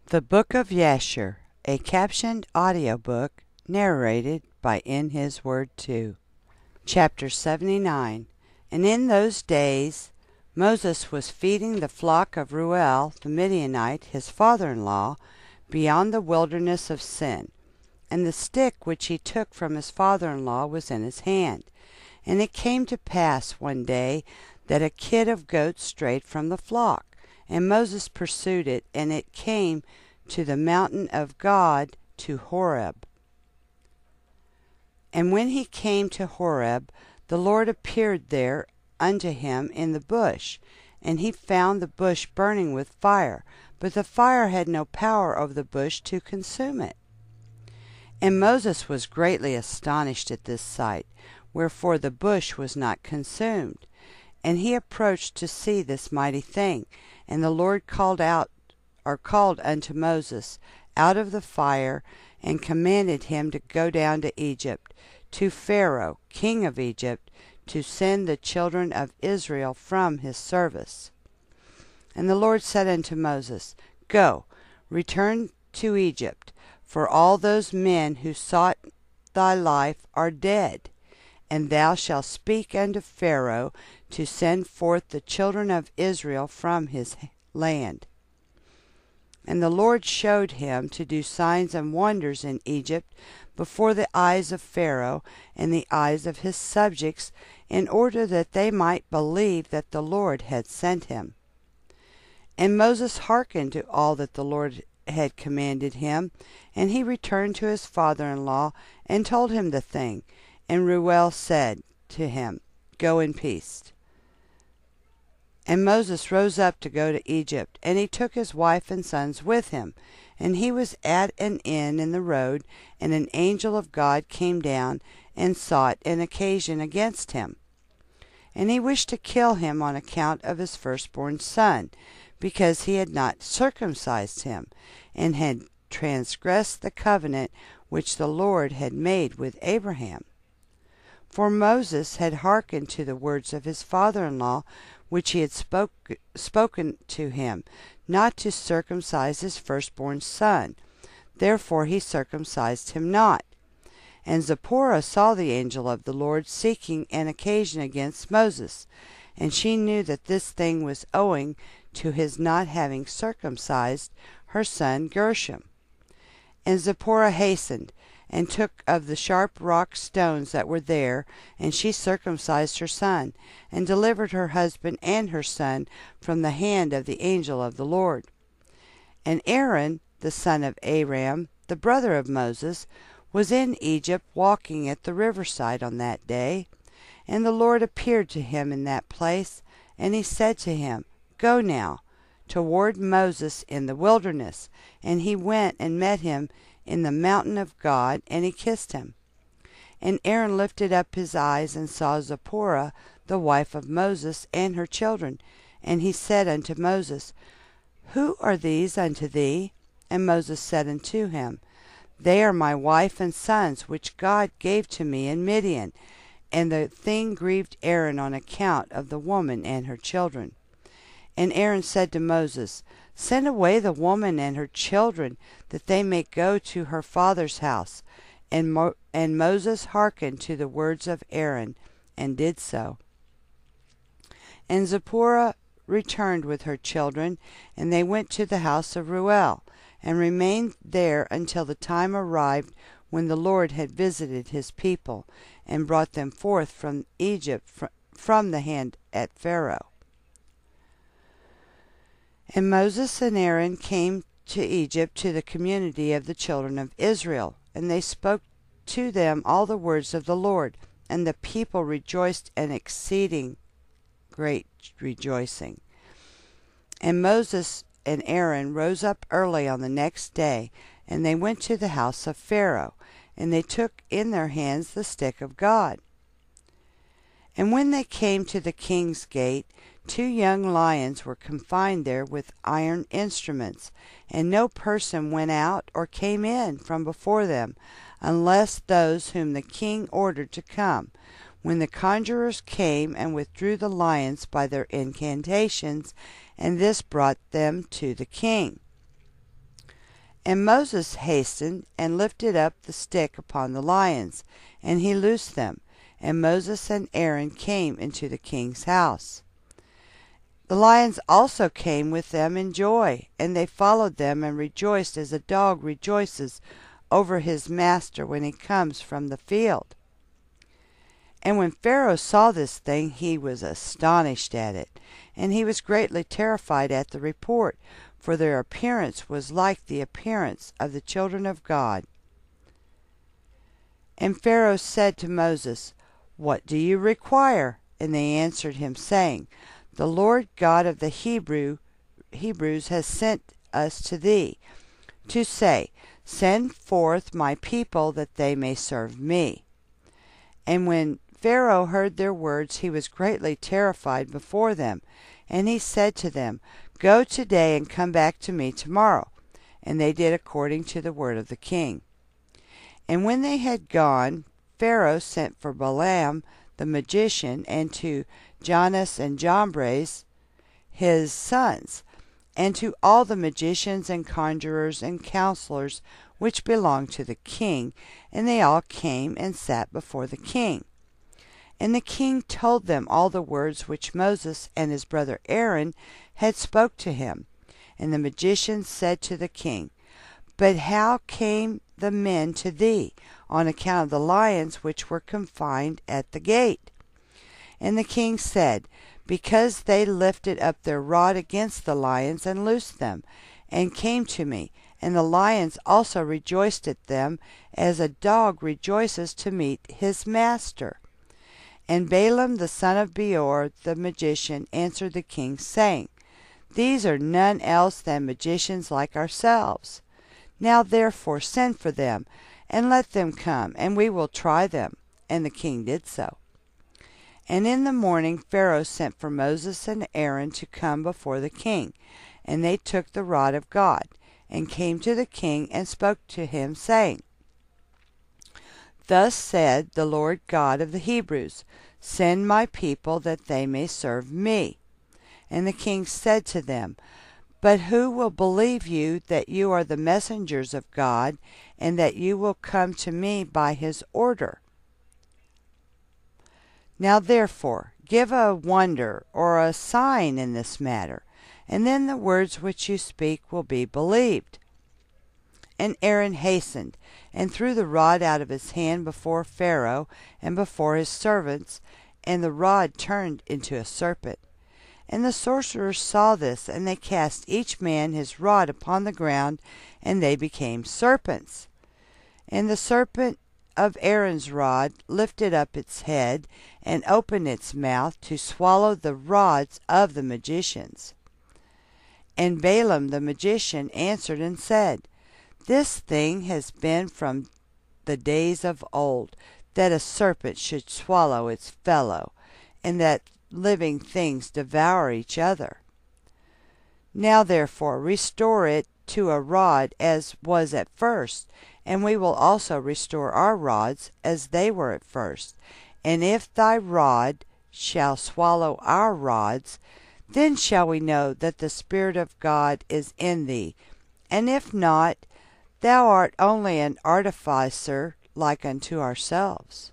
The Book of Jasher, a captioned audiobook narrated by In His Word 2. Chapter 79. And in those days Moses was feeding the flock of Reuel the Midianite, his father-in-law, beyond the wilderness of Sin. And the stick which he took from his father-in-law was in his hand. And it came to pass one day that a kid of goats strayed from the flock. And Moses pursued it, and it came to the mountain of God, to Horeb. And when he came to Horeb, the Lord appeared there unto him in the bush. And he found the bush burning with fire, but the fire had no power over the bush to consume it. And Moses was greatly astonished at this sight, wherefore the bush was not consumed. And he approached to see this mighty thing. And the Lord called unto Moses out of the fire, and commanded him to go down to Egypt, to Pharaoh, king of Egypt, to send the children of Israel from his service. And the Lord said unto Moses, Go, return to Egypt, for all those men who sought thy life are dead. And thou shalt speak unto Pharaoh to send forth the children of Israel from his land. And the Lord showed him to do signs and wonders in Egypt before the eyes of Pharaoh and the eyes of his subjects, in order that they might believe that the Lord had sent him. And Moses hearkened to all that the Lord had commanded him, and he returned to his father-in-law and told him the thing. And Reuel said to him, Go in peace. And Moses rose up to go to Egypt, and he took his wife and sons with him. And he was at an inn in the road, and an angel of God came down and sought an occasion against him. And he wished to kill him on account of his firstborn son, because he had not circumcised him, and had transgressed the covenant which the Lord had made with Abraham. For Moses had hearkened to the words of his father-in-law, which he had spoken to him, not to circumcise his firstborn son. Therefore he circumcised him not. And Zipporah saw the angel of the Lord seeking an occasion against Moses, and she knew that this thing was owing to his not having circumcised her son Gershom. And Zipporah hastened, and took of the sharp rock stones that were there, and she circumcised her son, and delivered her husband and her son from the hand of the angel of the Lord. And Aaron, the son of Aram, the brother of Moses, was in Egypt walking at the riverside on that day. And the Lord appeared to him in that place, and he said to him, Go now toward Moses in the wilderness. And he went and met him in the mountain of God, and he kissed him. And Aaron lifted up his eyes and saw Zipporah, the wife of Moses, and her children. And he said unto Moses, Who are these unto thee? And Moses said unto him, They are my wife and sons, which God gave to me in Midian. And the thing grieved Aaron on account of the woman and her children. And Aaron said to Moses, Send away the woman and her children, that they may go to her father's house. And Moses hearkened to the words of Aaron, and did so. And Zipporah returned with her children, and they went to the house of Reuel, and remained there until the time arrived when the Lord had visited his people, and brought them forth from Egypt from the hand at Pharaoh. And Moses and Aaron came to Egypt to the community of the children of Israel, and they spoke to them all the words of the Lord, and the people rejoiced an exceeding great rejoicing. And Moses and Aaron rose up early on the next day, and they went to the house of Pharaoh, and they took in their hands the stick of God. And when they came to the king's gate, 2 young lions were confined there with iron instruments, and no person went out or came in from before them, unless those whom the king ordered to come. When the conjurers came and withdrew the lions by their incantations, and this brought them to the king. And Moses hastened and lifted up the stick upon the lions, and he loosed them. And Moses and Aaron came into the king's house. The lions also came with them in joy, and they followed them and rejoiced as a dog rejoices over his master when he comes from the field. And when Pharaoh saw this thing, he was astonished at it, and he was greatly terrified at the report, for their appearance was like the appearance of the children of God. And Pharaoh said to Moses, What do you require? And they answered him, saying, The Lord God of the Hebrews has sent us to thee, to say, Send forth my people that they may serve me. And when Pharaoh heard their words, he was greatly terrified before them, and he said to them, Go today and come back to me tomorrow. And they did according to the word of the king. And when they had gone, Pharaoh sent for Balaam the magician, and to Jannes and Jambres his sons, and to all the magicians and conjurers and counselors which belonged to the king, and they all came and sat before the king. And the king told them all the words which Moses and his brother Aaron had spoke to him. And the magicians said to the king, But how came the men to thee, on account of the lions which were confined at the gate? And the king said, Because they lifted up their rod against the lions, and loosed them, and came to me. And the lions also rejoiced at them, as a dog rejoices to meet his master. And Balaam the son of Beor the magician answered the king, saying, These are none else than magicians like ourselves. Now therefore send for them, and let them come, and we will try them. And the king did so. And in the morning Pharaoh sent for Moses and Aaron to come before the king. And they took the rod of God, and came to the king, and spoke to him, saying, Thus said the Lord God of the Hebrews, Send my people that they may serve me. And the king said to them, But who will believe you that you are the messengers of God, and that you will come to me by his order? Now therefore give a wonder or a sign in this matter, and then the words which you speak will be believed. And Aaron hastened, and threw the rod out of his hand before Pharaoh and before his servants, and the rod turned into a serpent. And the sorcerers saw this, and they cast each man his rod upon the ground, and they became serpents. And the serpent of Aaron's rod lifted up its head, and opened its mouth to swallow the rods of the magicians. And Balaam the magician answered and said, This thing has been from the days of old, that a serpent should swallow its fellow, and that living things devour each other. Now therefore restore it to a rod as was at first, and we will also restore our rods as they were at first. And if thy rod shall swallow our rods, then shall we know that the Spirit of God is in thee. And if not, thou art only an artificer like unto ourselves.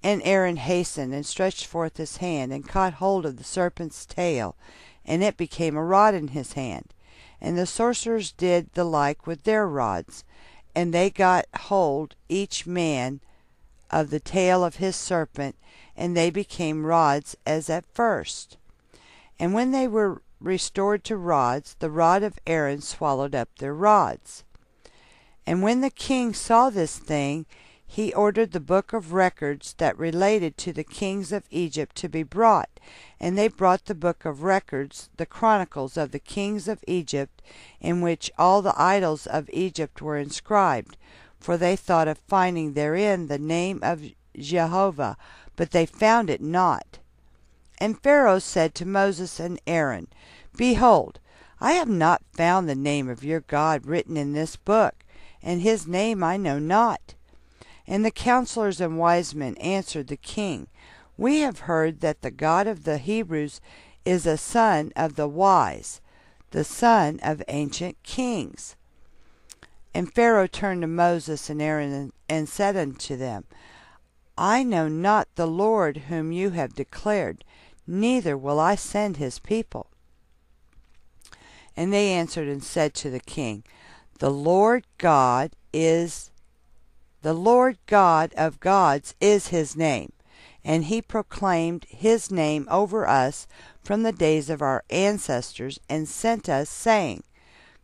And Aaron hastened and stretched forth his hand, and caught hold of the serpent's tail, and it became a rod in his hand. And the sorcerers did the like with their rods, and they got hold each man of the tail of his serpent, and they became rods as at first. And when they were restored to rods, the rod of Aaron swallowed up their rods. And when the king saw this thing, he ordered the book of records that related to the kings of Egypt to be brought. And they brought the book of records, the chronicles of the kings of Egypt, in which all the idols of Egypt were inscribed. For they thought of finding therein the name of Jehovah, but they found it not. And Pharaoh said to Moses and Aaron, Behold, I have not found the name of your God written in this book, and his name I know not. And the counselors and wise men answered the king, We have heard that the God of the Hebrews is a son of the wise, the son of ancient kings. And Pharaoh turned to Moses and Aaron and said unto them, I know not the Lord whom you have declared, neither will I send his people. And they answered and said to the king, The Lord God of gods is his name, and he proclaimed his name over us from the days of our ancestors, and sent us, saying,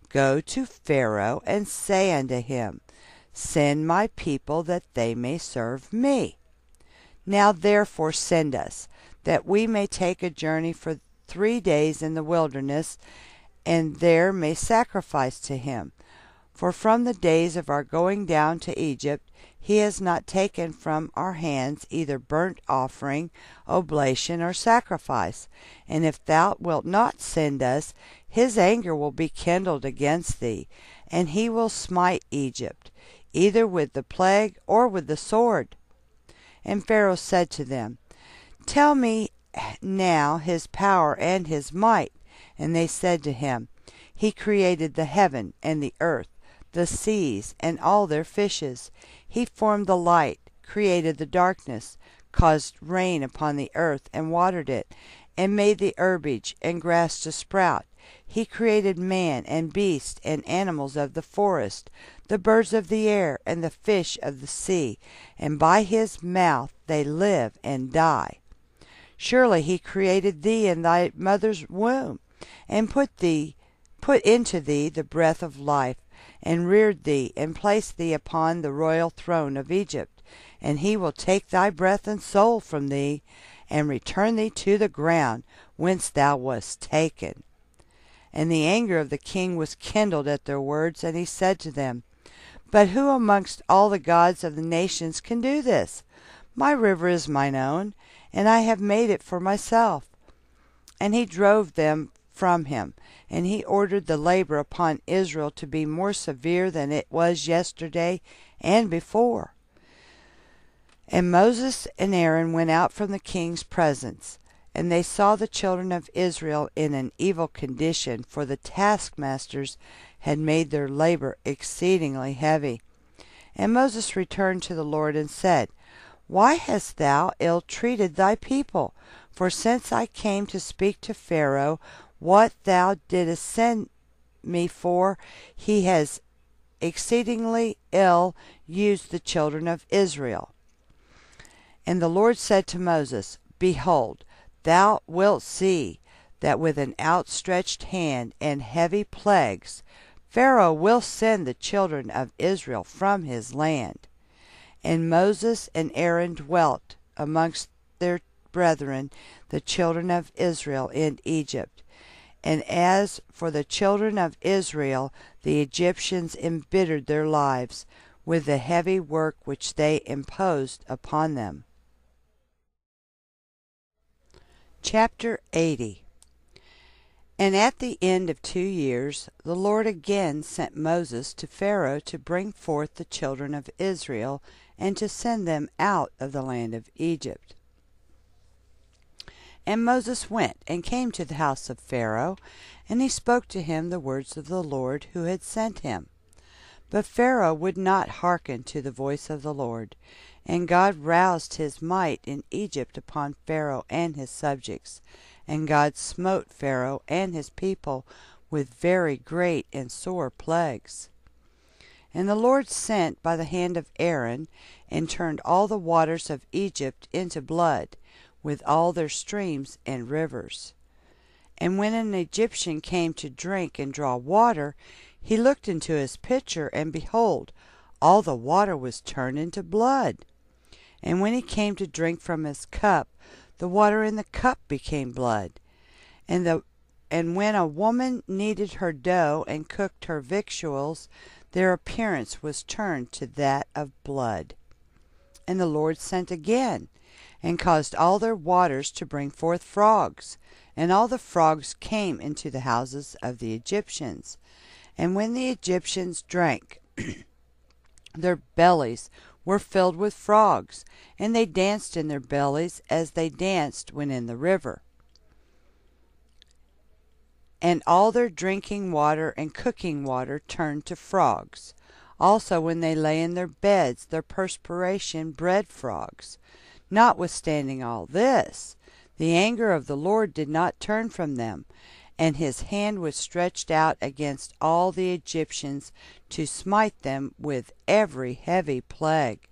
Go to Pharaoh, and say unto him, Send my people, that they may serve me. Now therefore send us, that we may take a journey for 3 days in the wilderness, and there may sacrifice to him. For from the days of our going down to Egypt, he has not taken from our hands either burnt offering, oblation, or sacrifice. And if thou wilt not send us, his anger will be kindled against thee, and he will smite Egypt, either with the plague or with the sword. And Pharaoh said to them, Tell me now his power and his might. And they said to him, He created the heaven and the earth, the seas, and all their fishes. He formed the light, created the darkness, caused rain upon the earth, and watered it, and made the herbage and grass to sprout. He created man and beast and animals of the forest, the birds of the air, and the fish of the sea, and by his mouth they live and die. Surely he created thee in thy mother's womb, and put into thee the breath of life, and reared thee, and placed thee upon the royal throne of Egypt. And he will take thy breath and soul from thee, and return thee to the ground whence thou wast taken. And the anger of the king was kindled at their words, and he said to them, But who amongst all the gods of the nations can do this? My river is mine own, and I have made it for myself. And he drove them from him, and he ordered the labor upon Israel to be more severe than it was yesterday and before. And Moses and Aaron went out from the king's presence, and they saw the children of Israel in an evil condition, for the taskmasters had made their labor exceedingly heavy. And Moses returned to the Lord and said, Why hast thou ill-treated thy people? For since I came to speak to Pharaoh, what thou didst send me for, he has exceedingly ill used the children of Israel. And the Lord said to Moses, Behold, thou wilt see that with an outstretched hand and heavy plagues Pharaoh will send the children of Israel from his land. And Moses and Aaron dwelt amongst their brethren, the children of Israel, in Egypt. And as for the children of Israel, the Egyptians embittered their lives with the heavy work which they imposed upon them. Chapter 80. And at the end of 2 years, the Lord again sent Moses to Pharaoh to bring forth the children of Israel, and to send them out of the land of Egypt. And Moses went and came to the house of Pharaoh, and he spoke to him the words of the Lord who had sent him. But Pharaoh would not hearken to the voice of the Lord, and God roused his might in Egypt upon Pharaoh and his subjects, and God smote Pharaoh and his people with very great and sore plagues. And the Lord sent by the hand of Aaron, and turned all the waters of Egypt into blood, with all their streams and rivers. And when an Egyptian came to drink and draw water, he looked into his pitcher, and behold, all the water was turned into blood. And when he came to drink from his cup, the water in the cup became blood. And when a woman kneaded her dough and cooked her victuals, their appearance was turned to that of blood. And the Lord sent again, and caused all their waters to bring forth frogs, and all the frogs came into the houses of the Egyptians. And when the Egyptians drank, their bellies were filled with frogs, and they danced in their bellies as they danced when in the river. And all their drinking water and cooking water turned to frogs. Also when they lay in their beds, their perspiration bred frogs. Notwithstanding all this, the anger of the Lord did not turn from them, and his hand was stretched out against all the Egyptians to smite them with every heavy plague.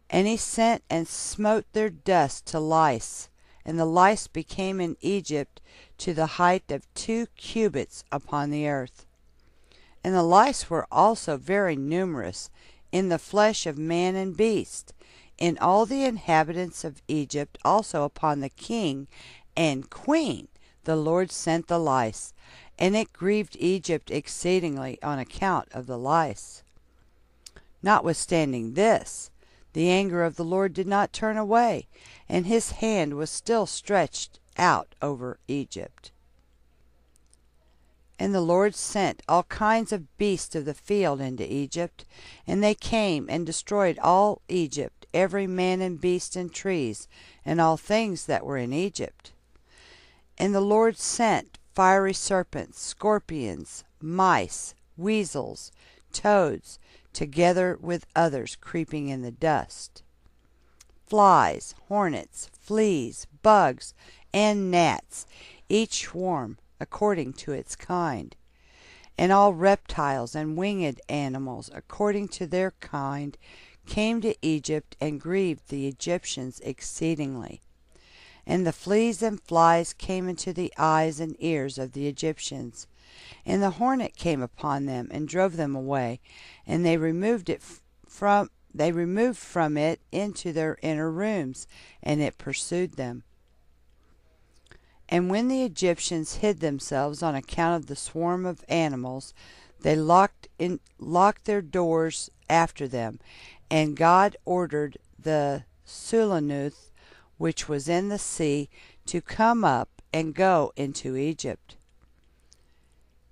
And he sent and smote their dust to lice, and the lice became in Egypt to the height of 2 cubits upon the earth. And the lice were also very numerous in the flesh of man and beast, in all the inhabitants of Egypt, also upon the king and queen the Lord sent the lice, and it grieved Egypt exceedingly on account of the lice. Notwithstanding this, the anger of the Lord did not turn away, and his hand was still stretched out over Egypt. And the Lord sent all kinds of beasts of the field into Egypt, and they came and destroyed all Egypt, every man and beast and trees, and all things that were in Egypt. And the Lord sent fiery serpents, scorpions, mice, weasels, toads, together with others creeping in the dust, flies, hornets, fleas, bugs, and gnats, each swarm according to its kind, and all reptiles and winged animals according to their kind came to Egypt and grieved the Egyptians exceedingly. And the fleas and flies came into the eyes and ears of the Egyptians. And the hornet came upon them and drove them away, and they removed from it into their inner rooms, and it pursued them. And when the Egyptians hid themselves on account of the swarm of animals, they locked their doors after them, and God ordered the Sulanuth, which was in the sea, to come up and go into Egypt.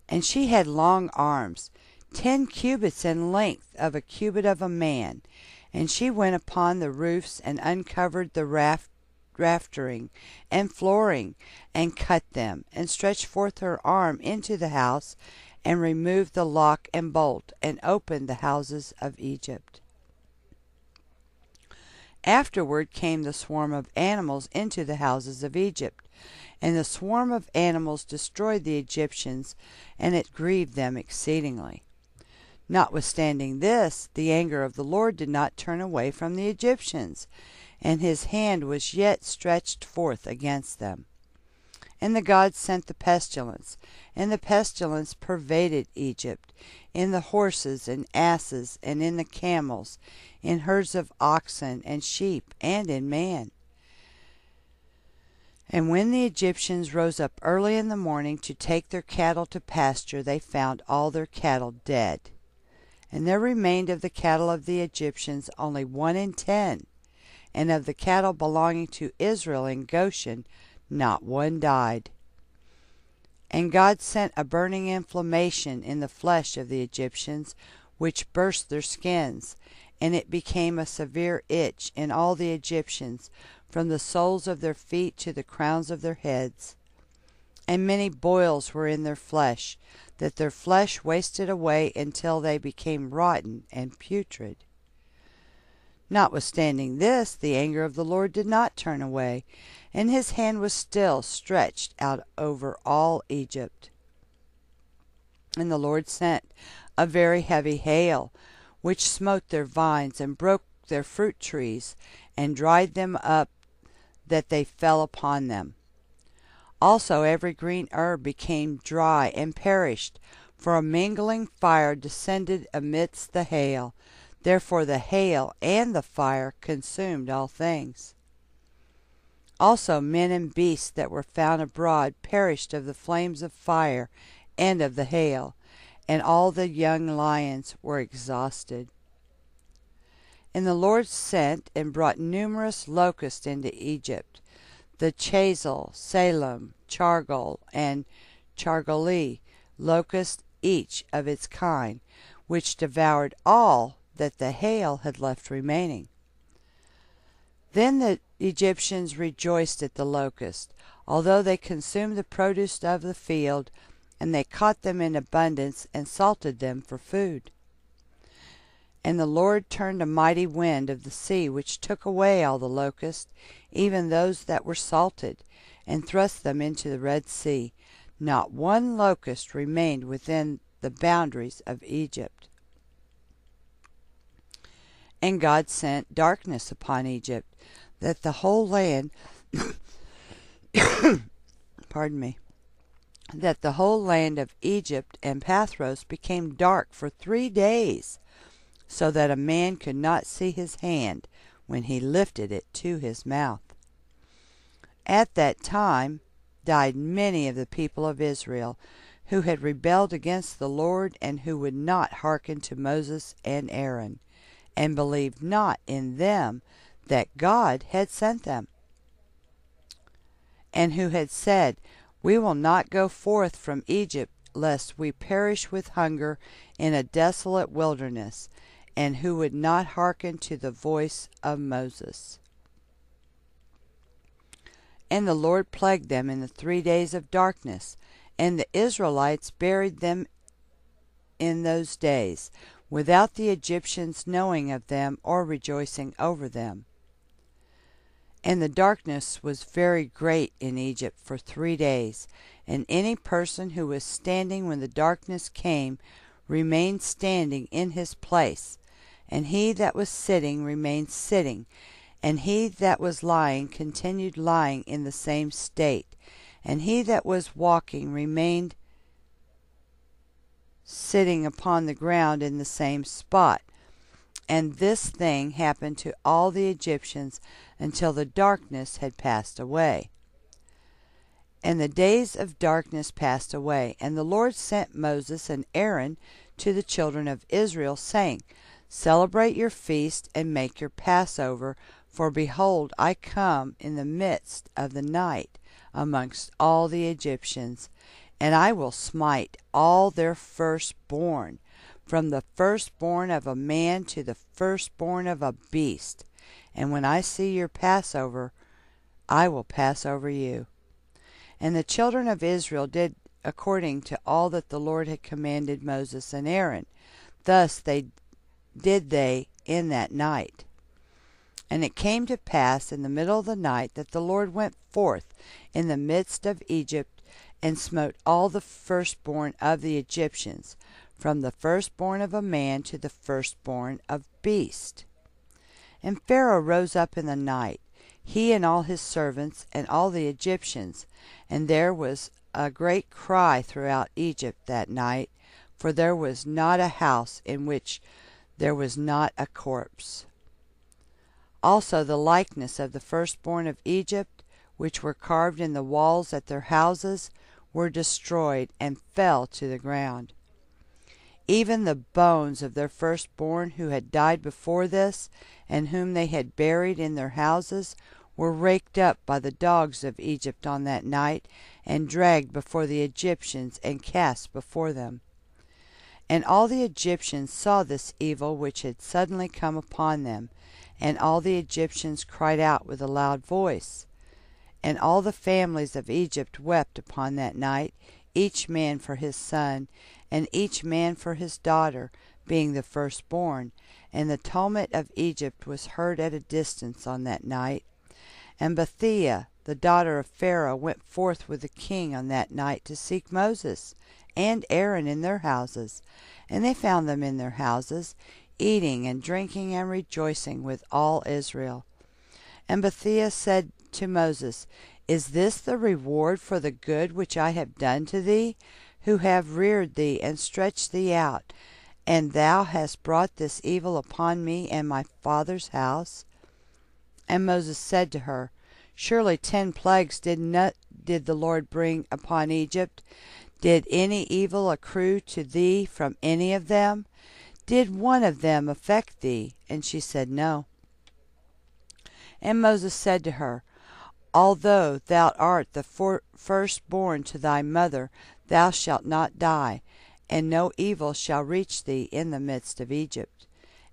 And she had long arms, 10 cubits in length of a cubit of a man, and she went upon the roofs and uncovered the raftering and flooring, and cut them, and stretched forth her arm into the house, and removed the lock and bolt, and opened the houses of Egypt. Afterward came the swarm of animals into the houses of Egypt, and the swarm of animals destroyed the Egyptians, and it grieved them exceedingly. Notwithstanding this, the anger of the Lord did not turn away from the Egyptians, and his hand was yet stretched forth against them. And the gods sent the pestilence, and the pestilence pervaded Egypt, in the horses and asses, and in the camels, in herds of oxen and sheep, and in man. And when the Egyptians rose up early in the morning to take their cattle to pasture, they found all their cattle dead. And there remained of the cattle of the Egyptians only 1 in 10, and of the cattle belonging to Israel in Goshen not one died. And God sent a burning inflammation in the flesh of the Egyptians, which burst their skins, and it became a severe itch in all the Egyptians, from the soles of their feet to the crowns of their heads. And many boils were in their flesh, that their flesh wasted away until they became rotten and putrid. Notwithstanding this, the anger of the Lord did not turn away, and his hand was still stretched out over all Egypt. And the Lord sent a very heavy hail, which smote their vines, and broke their fruit trees, and dried them up, that they fell upon them. Also every green herb became dry and perished, for a mingling fire descended amidst the hail. Therefore the hail and the fire consumed all things. Also men and beasts that were found abroad perished of the flames of fire and of the hail, and all the young lions were exhausted. And the Lord sent and brought numerous locusts into Egypt, the Chazel, Salem, Chargol, and Chargoli, locusts each of its kind, which devoured all that the hail had left remaining. Then the Egyptians rejoiced at the locust, although they consumed the produce of the field, and they caught them in abundance and salted them for food. And the Lord turned a mighty wind of the sea, which took away all the locusts, even those that were salted, and thrust them into the Red Sea. Not one locust remained within the boundaries of Egypt. And God sent darkness upon Egypt, that the whole land pardon me, that the whole land of Egypt and Pathros became dark for 3 days, so that a man could not see his hand when he lifted it to his mouth. At that time died many of the people of Israel, who had rebelled against the Lord, and who would not hearken to Moses and Aaron, and believed not in them that God had sent them, and who had said, We will not go forth from Egypt, lest we perish with hunger in a desolate wilderness, and who would not hearken to the voice of Moses. And the Lord plagued them in the 3 days of darkness, and the Israelites buried them in those days, without the Egyptians knowing of them or rejoicing over them. And the darkness was very great in Egypt for 3 days, and any person who was standing when the darkness came remained standing in his place, and he that was sitting remained sitting, and he that was lying continued lying in the same state, and he that was walking remained sitting upon the ground in the same spot. And this thing happened to all the Egyptians until the darkness had passed away. And the days of darkness passed away, and the Lord sent Moses and Aaron to the children of Israel, saying, Celebrate your feast and make your Passover, for behold, I come in the midst of the night amongst all the Egyptians, and I will smite all their firstborn, from the firstborn of a man to the firstborn of a beast. And when I see your Passover, I will pass over you. And the children of Israel did according to all that the Lord had commanded Moses and Aaron. Thus did they in that night. And it came to pass in the middle of the night that the Lord went forth in the midst of Egypt, and smote all the firstborn of the Egyptians, from the firstborn of a man to the firstborn of beast. And Pharaoh rose up in the night, he and all his servants, and all the Egyptians, and there was a great cry throughout Egypt that night, for there was not a house in which there was not a corpse. Also the likeness of the firstborn of Egypt, which were carved in the walls at their houses, were destroyed, and fell to the ground. Even the bones of their firstborn who had died before this, and whom they had buried in their houses, were raked up by the dogs of Egypt on that night, and dragged before the Egyptians, and cast before them. And all the Egyptians saw this evil which had suddenly come upon them, and all the Egyptians cried out with a loud voice. And all the families of Egypt wept upon that night, each man for his son, and each man for his daughter, being the firstborn. And the tumult of Egypt was heard at a distance on that night. And Bethia, the daughter of Pharaoh, went forth with the king on that night to seek Moses and Aaron in their houses. And they found them in their houses, eating and drinking and rejoicing with all Israel. And Bethia said to Moses, Is this the reward for the good which I have done to thee, who have reared thee and stretched thee out, and thou hast brought this evil upon me and my father's house? And Moses said to her, Surely 10 plagues did the Lord bring upon Egypt. Did any evil accrue to thee from any of them? Did one of them affect thee? And she said, No. And Moses said to her, Although thou art the firstborn to thy mother, thou shalt not die, and no evil shall reach thee in the midst of Egypt.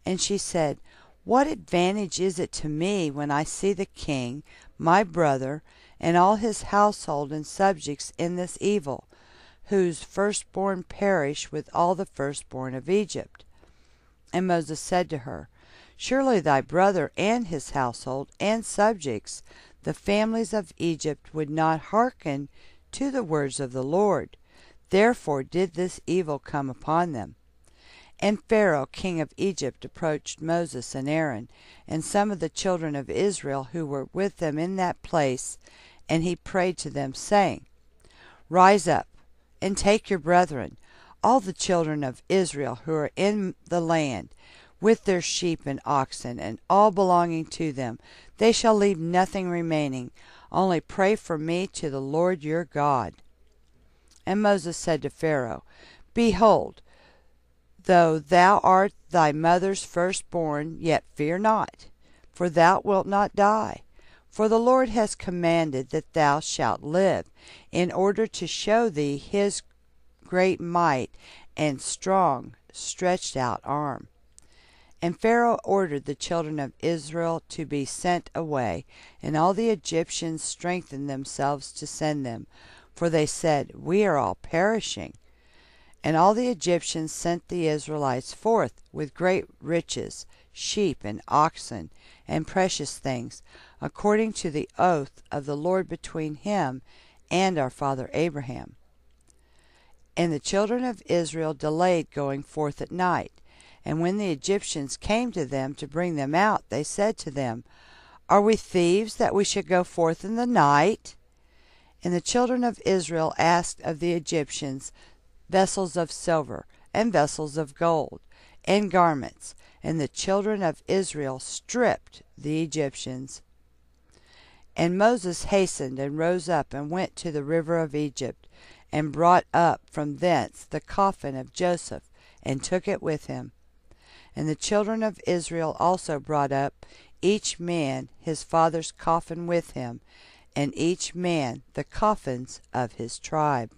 And she said, What advantage is it to me when I see the king, my brother, and all his household and subjects in this evil, whose firstborn perish with all the firstborn of Egypt? And Moses said to her, Surely thy brother and his household and subjects, the families of Egypt, would not hearken to the words of the Lord. Therefore did this evil come upon them. And Pharaoh king of Egypt approached Moses and Aaron, and some of the children of Israel who were with them in that place, and he prayed to them, saying, Rise up, and take your brethren, all the children of Israel who are in the land, with their sheep and oxen, and all belonging to them. They shall leave nothing remaining. Only pray for me to the Lord your God. And Moses said to Pharaoh, Behold, though thou art thy mother's firstborn, yet fear not, for thou wilt not die. For the Lord has commanded that thou shalt live, in order to show thee his great might and strong stretched out arm. And Pharaoh ordered the children of Israel to be sent away, and all the Egyptians strengthened themselves to send them, for they said, We are all perishing. And all the Egyptians sent the Israelites forth with great riches, sheep and oxen, and precious things, according to the oath of the Lord between him and our father Abraham. And the children of Israel delayed going forth at night. And when the Egyptians came to them to bring them out, they said to them, Are we thieves that we should go forth in the night? And the children of Israel asked of the Egyptians vessels of silver, and vessels of gold, and garments. And the children of Israel stripped the Egyptians. And Moses hastened and rose up and went to the river of Egypt, and brought up from thence the coffin of Joseph, and took it with him. And the children of Israel also brought up each man his father's coffin with him, and each man the coffins of his tribe.